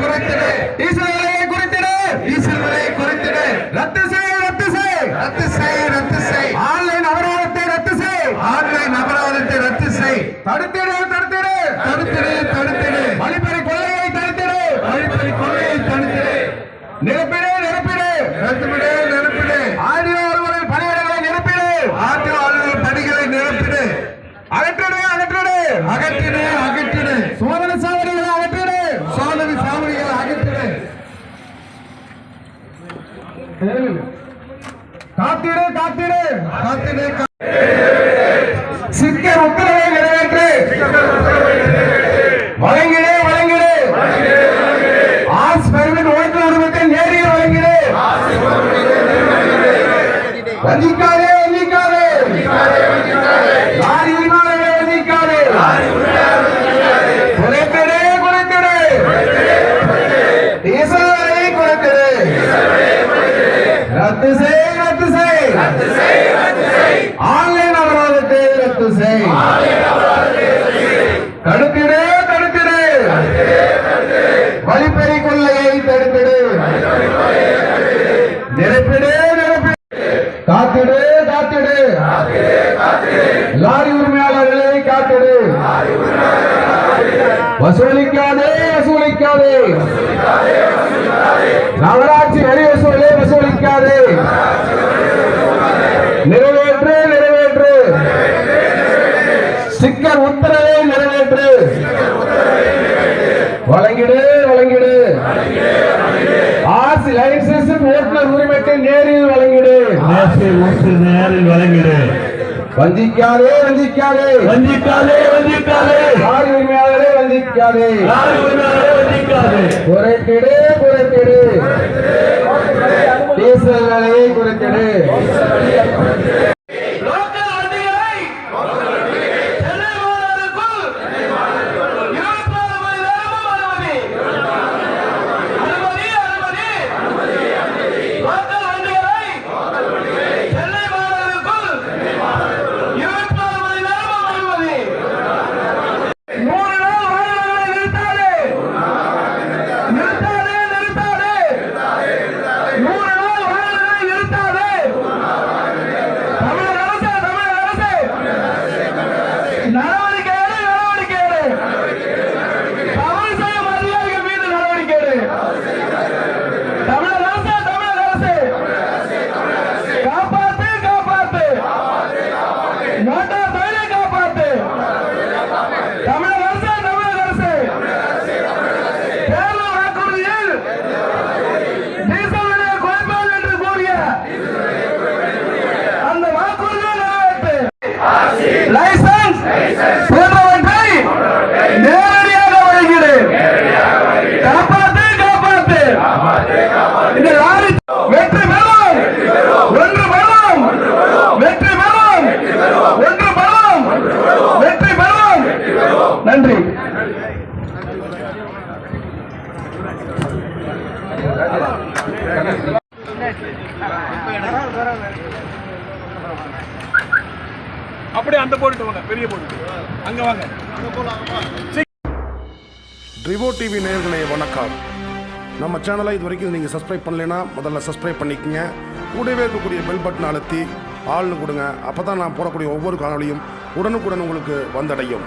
குறைத்திடு diesel விலையை குறைத்திடு diesel விலையை குறைத்திடு ரத்து செய் ரத்து செய் ரத்து செய் ரத்து செய் ஆன்லைன் அபராதத்தை ரத்து செய் ஆன்லைன் அபராதத்தை ரத்து செய் தடுத்திடு தடுத்திடு தடுத்திடு தடுத்திடு வழிப்பறி கொள்ளையை தடுத்திடு வழிப்பறி கொள்ளையை தடுத்திடு நிரப்பிடு நிரப்பிடு நிரப்பிடு நிரப்பிடு ஆடியோ அலுவலர் பணியிடங்களை நிரப்பிடு ஆடியோ அலுவலர் பணிகளை நிரப்பிடு அகற்றிடு அகற்றிடு அகற்றிடு அகற்றிடு சோதனை சாவடிகளை அகற்றிடு சோதனை சாவடிகளை அகற்றிடு காத்திடு காத்திடு காத்திடு சிக்கர் உத்தரவை நிறைவேற்று வழங்கிடு வழங்கிடு ஆர்ஸ் பெர்மிட் ஓட்டு உரிமத்தை நேரில் வழங்கிடு வஞ்சிக்காதே வஞ்சிக்காதே லாரி உரிமையாளர்களை வஞ்சிக்காதே குறைத்திடு குறைத்திடு டீசல் விலையை குறைத்திடு ரத்து செய் ரத்து செய் ஆன்லைன் அபராதத்தை ரத்து செய் தடுத்திடு தடுத்திடு வழிப்பறி கொள்ளையை தடுத்திடு நிரப்பிடு நிரப்பிடு காத்திடு காத்திடு லாரி உரிமையாளர்களை காத்திடு வசூலிக்காதே வசூலிக்காதே நகராட்சி வரி வசூலை வசூலிக்காதே நிறைவேற்று நிறைவேற்று ஸ்டிக்கர் உத்தரவை நிறைவேற்று வழங்கிடு வழங்கிடு ஆர்சி லைசன்ஸ் ஓட்டுநர் உரிமத்தை நேரில் வழங்கிடு நேரில் வழங்கிடு வஞ்சிக்காதே வஞ்சிக்காதே வஞ்சிக்காதே வஞ்சிக்காதே லாரி உரிமையாளரை வஞ்சிக்காதே லாரி உரிமையாளரை வஞ்சிக்காதே குறைத்திடு குறைத்திடு டீசல் விலையை குறைத்திடு லைசன்ஸ் போன்றவற்றை நேரடியாக வழங்கிடு காப்பாத்து காப்பாத்து இந்த லாரி வெற்றி பெறும் ஒன்று பெறும் வெற்றி பெறும் ஒன்று பெறும் வெற்றி பெறும் நன்றி அப்படியே அந்த போட்டு வாங்க பெரிய போட்டு அங்க வாங்க ட்ரிவோ டிவி நேயர்களே வணக்கம். நம்ம சேனலை இது வரைக்கும் நீங்கள் சப்ஸ்கிரைப் பண்ணலைன்னா முதல்ல சப்ஸ்கிரைப் பண்ணிக்கங்க. கூடவே இருக்கக்கூடிய பெல் பட்டன் அழுத்தி ஆள்னு கொடுங்க. அப்போ தான் நான் போடக்கூடிய ஒவ்வொரு காணொலியும் உடனுக்குடன் உங்களுக்கு வந்தடையும்.